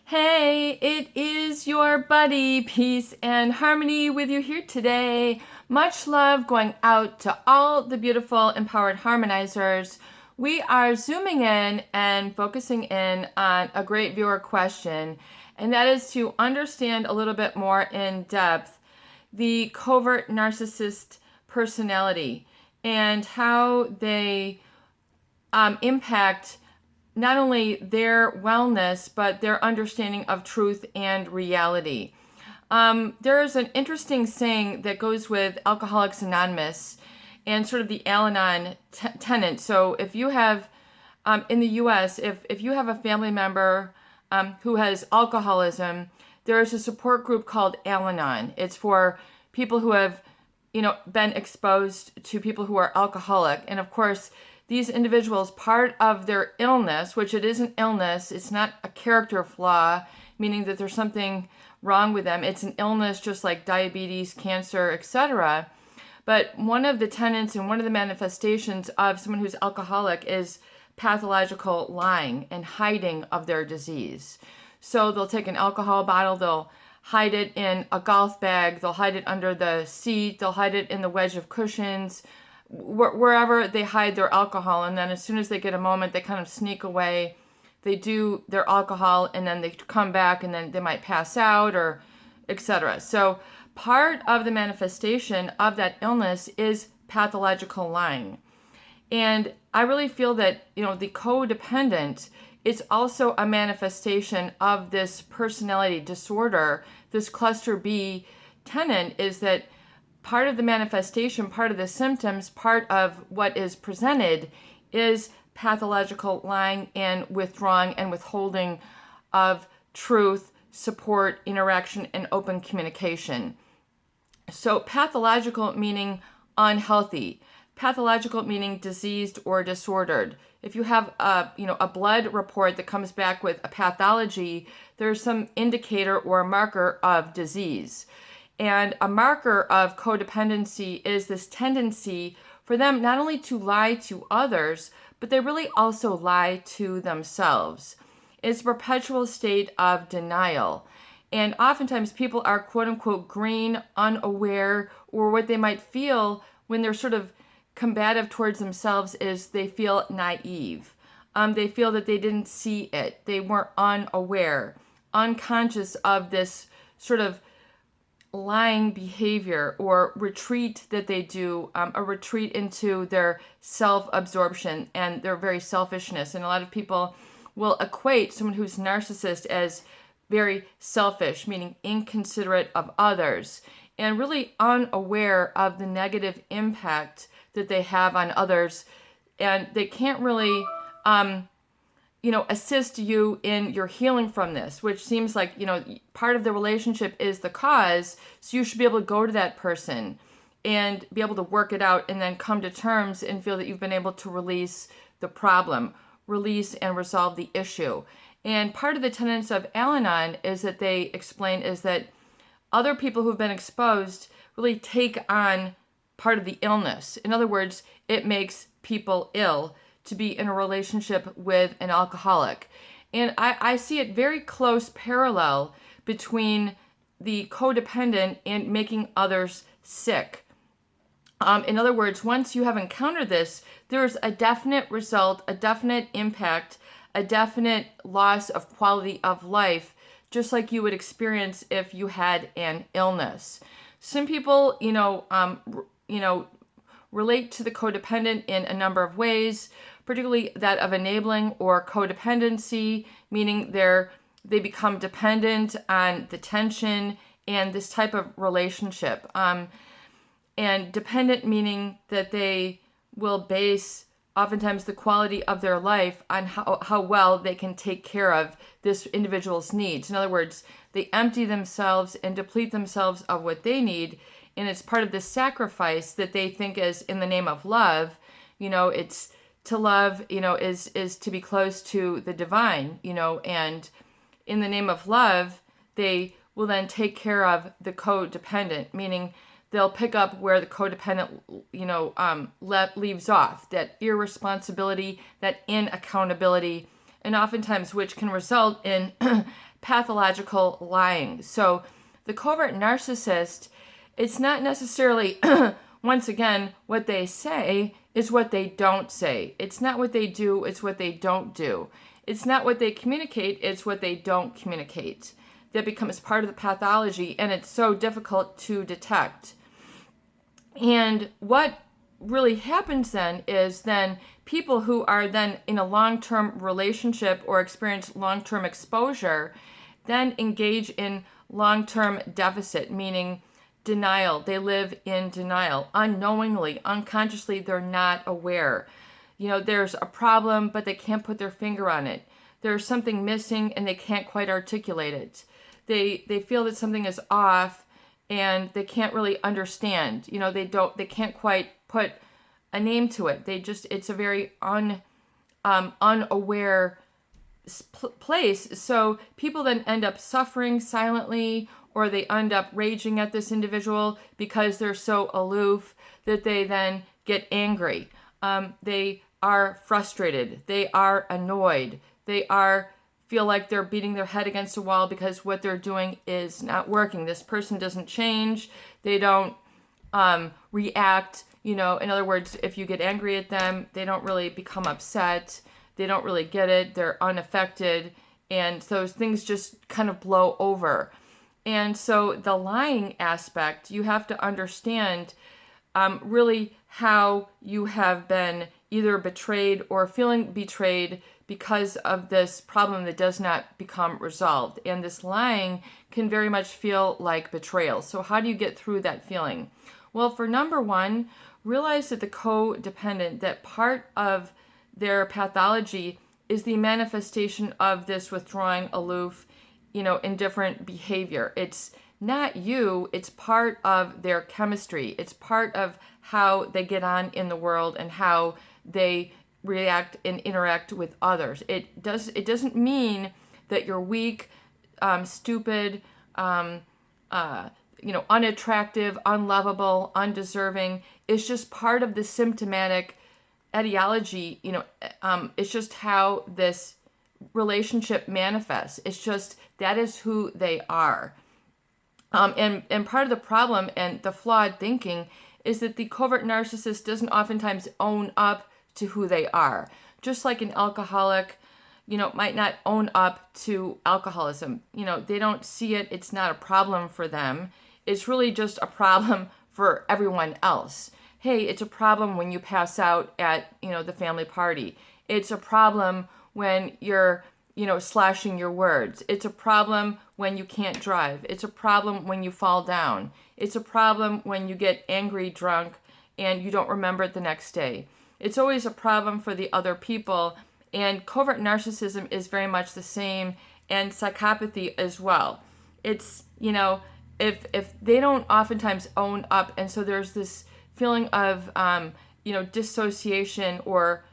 Hey, it is your buddy, Peace and Harmony, with you here today. Much love going out to all the beautiful empowered harmonizers. We are zooming in and focusing in on a great viewer question, and that is to understand a little bit more in depth the covert narcissist personality and how they impact not only their wellness, but their understanding of truth and reality. There's an interesting saying that goes with Alcoholics Anonymous and sort of the Al-Anon tenet. So if you have, in the US, if you have a family member who has alcoholism, there is a support group called Al-Anon. It's for people who have, been exposed to people who are alcoholic. And of course, these individuals, part of their illness, which it is an illness, it's not a character flaw, meaning that there's something wrong with them. It's an illness just like diabetes, cancer, etc. But one of the tenets and one of the manifestations of someone who's alcoholic is pathological lying and hiding of their disease. So they'll take an alcohol bottle, they'll hide it in a golf bag, they'll hide it under the seat, they'll hide it in the wedge of cushions, wherever they hide their alcohol. And then as soon as they get a moment, they kind of sneak away. They do their alcohol and then they come back and then they might pass out or etc. So part of the manifestation of that illness is pathological lying. And I really feel that, the codependent is also a manifestation of this personality disorder. This cluster B tenet is that part of the manifestation, part of the symptoms, part of what is presented is pathological lying and withdrawing and withholding of truth, support, interaction, and open communication. So pathological meaning unhealthy. Pathological meaning diseased or disordered. If you have a blood report that comes back with a pathology, there's some indicator or marker of disease. And a marker of codependency is this tendency for them not only to lie to others, but they really also lie to themselves. It's a perpetual state of denial. And oftentimes people are quote unquote green, unaware, or what they might feel when they're sort of combative towards themselves is they feel naive. They feel that they didn't see it. They weren't unaware, unconscious of this sort of lying behavior or retreat that they do, a retreat into their self-absorption and their very selfishness. And a lot of people will equate someone who's narcissist as very selfish, meaning inconsiderate of others, and really unaware of the negative impact that they have on others. And they can't really assist you in your healing from this, which seems like, part of the relationship is the cause. So you should be able to go to that person and be able to work it out and then come to terms and feel that you've been able to release the problem, release and resolve the issue. And part of the tenets of Al-Anon is that they explain is that other people who've been exposed really take on part of the illness. In other words, it makes people ill to be in a relationship with an alcoholic. And I see it very close parallel between the codependent and making others sick. In other words, once you have encountered this, there's a definite result, a definite impact, a definite loss of quality of life, just like you would experience if you had an illness. Some people, relate to the codependent in a number of ways, particularly that of enabling or codependency, meaning they become dependent on the tension and this type of relationship. And dependent meaning that they will base oftentimes the quality of their life on how well they can take care of this individual's needs. In other words, they empty themselves and deplete themselves of what they need, and it's part of the sacrifice that they think is in the name of love. It's to love, is to be close to the divine, and in the name of love, they will then take care of the codependent, meaning they'll pick up where the codependent, leaves off, that irresponsibility, that inaccountability, and oftentimes which can result in pathological lying. So the covert narcissist, it's not necessarily, once again, what they say is what they don't say. It's not what they do, it's what they don't do. It's not what they communicate, it's what they don't communicate. That becomes part of the pathology, and it's so difficult to detect. And what really happens then is people who are then in a long-term relationship or experience long-term exposure then engage in long-term deficit, meaning denial. They live in denial unknowingly, unconsciously. They're not aware. There's a problem, but they can't put their finger on it. There's something missing and they can't quite articulate it. They feel that something is off and they can't really understand. They can't quite put a name to it. It's a very unaware place. So people then end up suffering silently, or they end up raging at this individual because they're so aloof that they then get angry. They are frustrated. They are annoyed. They feel like they're beating their head against a wall because what they're doing is not working. This person doesn't change. They don't react. In other words, if you get angry at them, they don't really become upset. They don't really get it. They're unaffected. And those things just kind of blow over. And so the lying aspect, you have to understand really how you have been either betrayed or feeling betrayed because of this problem that does not become resolved. And this lying can very much feel like betrayal. So how do you get through that feeling? Well, for number one, realize that the codependent, that part of their pathology is the manifestation of this withdrawing, aloof, indifferent behavior. It's not you, it's part of their chemistry. It's part of how they get on in the world and how they react and interact with others. It doesn't mean that you're weak, stupid, unattractive, unlovable, undeserving. It's just part of the symptomatic etiology. It's just how this relationship manifests. It's just that is who they are. And part of the problem and the flawed thinking is that the covert narcissist doesn't oftentimes own up to who they are. Just like an alcoholic, might not own up to alcoholism. They don't see it. It's not a problem for them. It's really just a problem for everyone else. Hey, it's a problem when you pass out at, the family party. It's a problem when you're, slashing your words. It's a problem when you can't drive. It's a problem when you fall down. It's a problem when you get angry, drunk, and you don't remember it the next day. It's always a problem for the other people. And covert narcissism is very much the same, and psychopathy as well. It's, if they don't oftentimes own up, and so there's this feeling of, dissociation, or,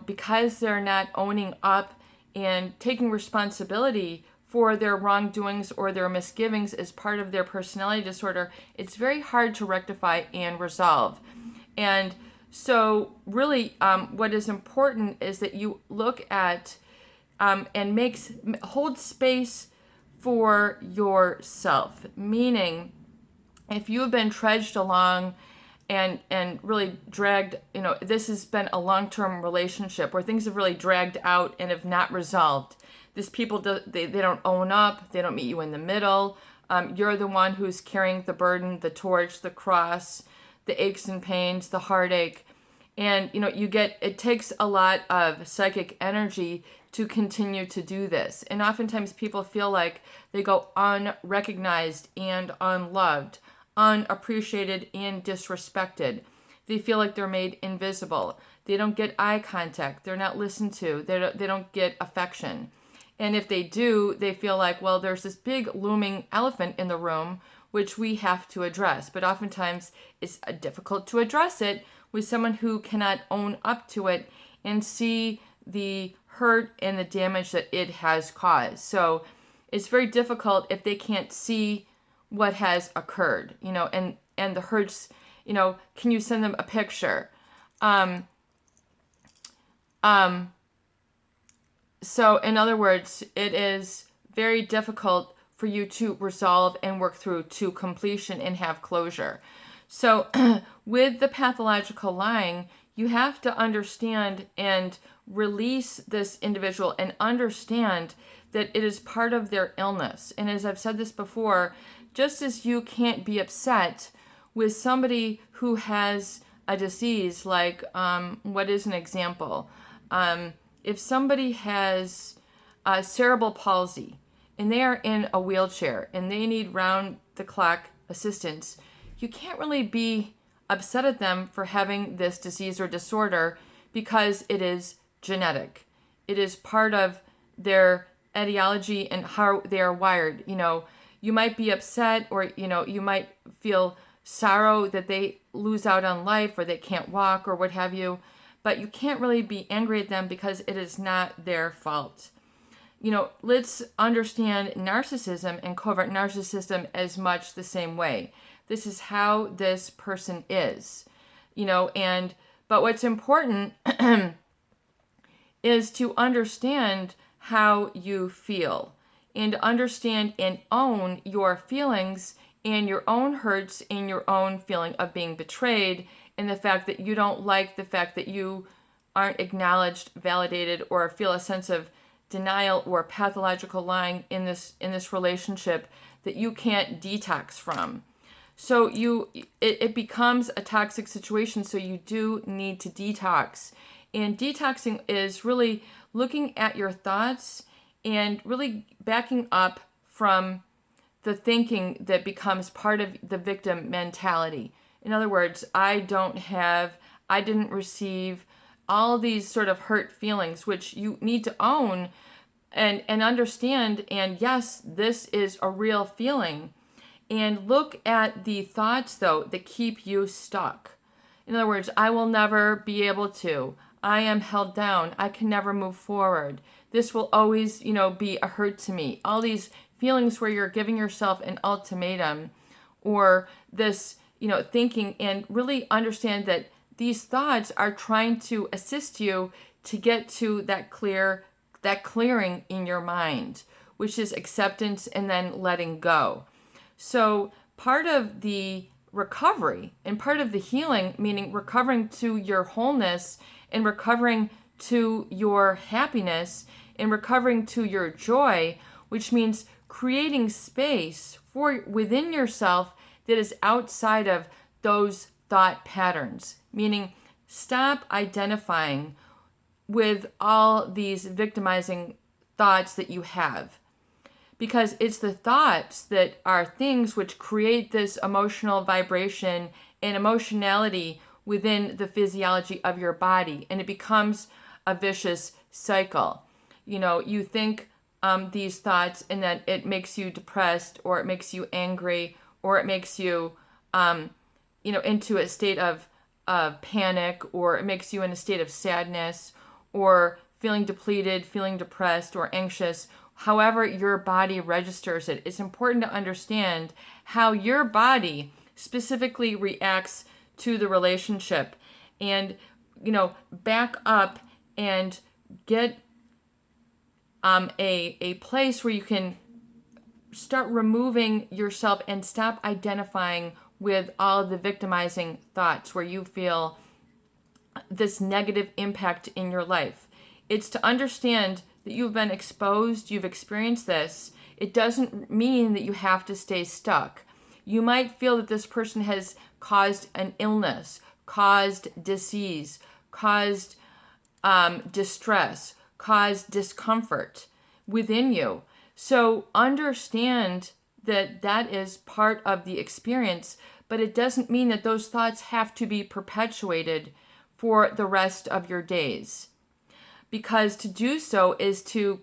because they're not owning up and taking responsibility for their wrongdoings or their misgivings as part of their personality disorder, it's very hard to rectify and resolve. And so really what is important is that you look at and hold space for yourself. Meaning, if you have been trudged along and really dragged, this has been a long-term relationship where things have really dragged out and have not resolved. These people, they don't own up, they don't meet you in the middle. You're the one who's carrying the burden, the torch, the cross, the aches and pains, the heartache. And, it takes a lot of psychic energy to continue to do this. And oftentimes people feel like they go unrecognized and unloved, unappreciated and disrespected. They feel like they're made invisible. They don't get eye contact. They're not listened to. They don't get affection. And if they do, they feel like, well, there's this big looming elephant in the room, which we have to address. But oftentimes it's difficult to address it with someone who cannot own up to it and see the hurt and the damage that it has caused. So it's very difficult if they can't see what has occurred, and the hurts, can you send them a picture? So in other words, it is very difficult for you to resolve and work through to completion and have closure. So with the pathological lying, you have to understand and release this individual and understand that it is part of their illness. And as I've said this before, just as you can't be upset with somebody who has a disease, like what is an example? If somebody has cerebral palsy and they are in a wheelchair and they need round the clock assistance, you can't really be upset at them for having this disease or disorder because it is genetic. It is part of their etiology and how they are wired. You might be upset, or you might feel sorrow that they lose out on life or they can't walk or what have you, but you can't really be angry at them because it is not their fault. Let's understand narcissism and covert narcissism as much the same way. This is how this person is, but what's important is to understand how you feel and understand and own your feelings and your own hurts and your own feeling of being betrayed, and the fact that you don't like the fact that you aren't acknowledged, validated, or feel a sense of denial or pathological lying in this relationship that you can't detox from. So it becomes a toxic situation, so you do need to detox. And detoxing is really looking at your thoughts and really backing up from the thinking that becomes part of the victim mentality. In other words, I didn't receive all these sort of hurt feelings, which you need to own and understand. And yes, this is a real feeling. And look at the thoughts, though, that keep you stuck. In other words, I will never be able to. I am held down. I can never move forward. This will always, be a hurt to me. All these feelings where you're giving yourself an ultimatum, or this, thinking, and really understand that these thoughts are trying to assist you to get to that clearing in your mind, which is acceptance and then letting go. So part of the recovery and part of the healing, meaning recovering to your wholeness and recovering to your happiness and recovering to your joy, which means creating space for within yourself that is outside of those thought patterns, meaning stop identifying with all these victimizing thoughts that you have. Because it's the thoughts that are things which create this emotional vibration and emotionality within the physiology of your body. And it becomes a vicious cycle. You think these thoughts, and then it makes you depressed, or it makes you angry, or it makes you, into a state of panic, or it makes you in a state of sadness, or feeling depleted, feeling depressed, or anxious. However your body registers it, it's important to understand how your body specifically reacts to the relationship, and back up and get a place where you can start removing yourself and stop identifying with all of the victimizing thoughts where you feel this negative impact in your life. It's to understand that you've been exposed, you've experienced this. It doesn't mean that you have to stay stuck. You might feel that this person has caused an illness, caused disease, caused distress, caused discomfort within you. So understand that that is part of the experience, but it doesn't mean that those thoughts have to be perpetuated for the rest of your days. Because to do so is to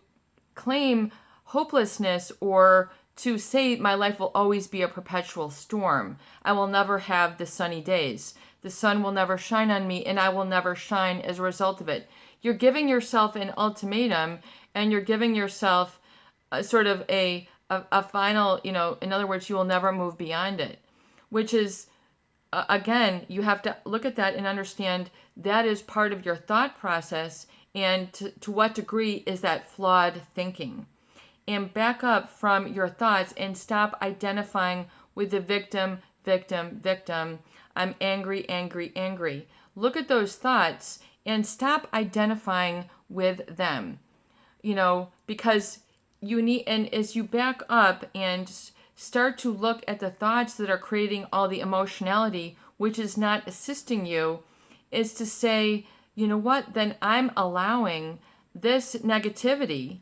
claim hopelessness, or to say my life will always be a perpetual storm. I will never have the sunny days. The sun will never shine on me, and I will never shine as a result of it. You're giving yourself an ultimatum, and you're giving yourself a sort of a final, in other words, you will never move beyond it, which is, again, you have to look at that and understand that is part of your thought process, and to what degree is that flawed thinking. And back up from your thoughts and stop identifying with the victim, victim, victim. I'm angry, angry, angry. Look at those thoughts and stop identifying with them. Because you need, and as you back up and start to look at the thoughts that are creating all the emotionality, which is not assisting you, is to say, you know what, then I'm allowing this negativity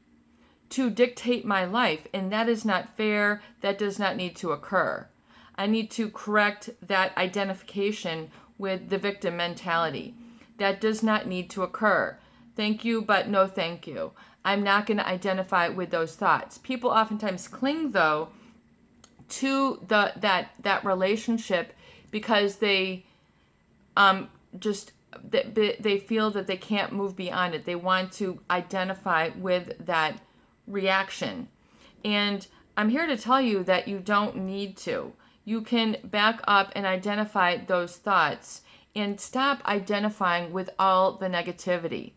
to dictate my life, and that is not fair. That does not need to occur. I need to correct that identification with the victim mentality. That does not need to occur. Thank you, but no thank you. I'm not going to identify with those thoughts. People oftentimes cling, though, to that relationship because they they feel that they can't move beyond it. They want to identify with that reaction. And I'm here to tell you that you don't need to. You can back up and identify those thoughts and stop identifying with all the negativity.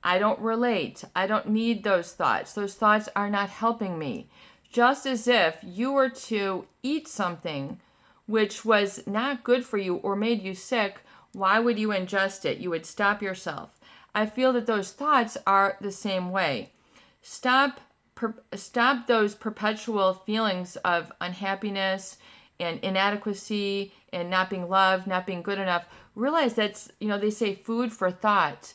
I don't relate. I don't need those thoughts. Those thoughts are not helping me. Just as if you were to eat something which was not good for you or made you sick, why would you ingest it? You would stop yourself. I feel that those thoughts are the same way. Stop those perpetual feelings of unhappiness and inadequacy and not being loved, not being good enough. Realize that's, they say food for thought.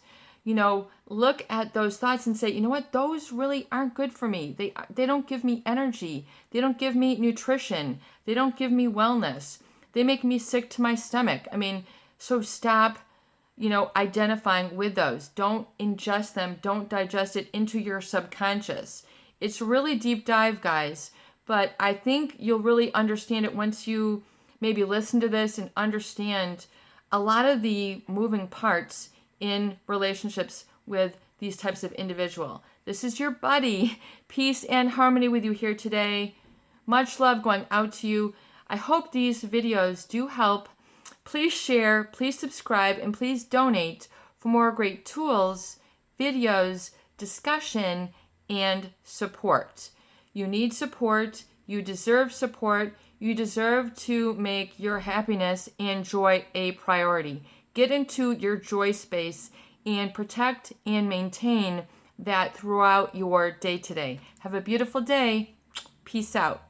Look at those thoughts and say, you know what, those really aren't good for me. They don't give me energy. They don't give me nutrition. They don't give me wellness. They make me sick to my stomach. So stop, identifying with those. Don't ingest them. Don't digest it into your subconscious. It's a really deep dive, guys, but I think you'll really understand it once you maybe listen to this and understand a lot of the moving parts in relationships with these types of individual. This is your buddy. Peace and harmony with you here today. Much love going out to you. I hope these videos do help. Please share, please subscribe, and please donate for more great tools, videos, discussion, and support. You need support. You deserve support. You deserve to make your happiness and joy a priority. Get into your joy space and protect and maintain that throughout your day today. Have a beautiful day. Peace out.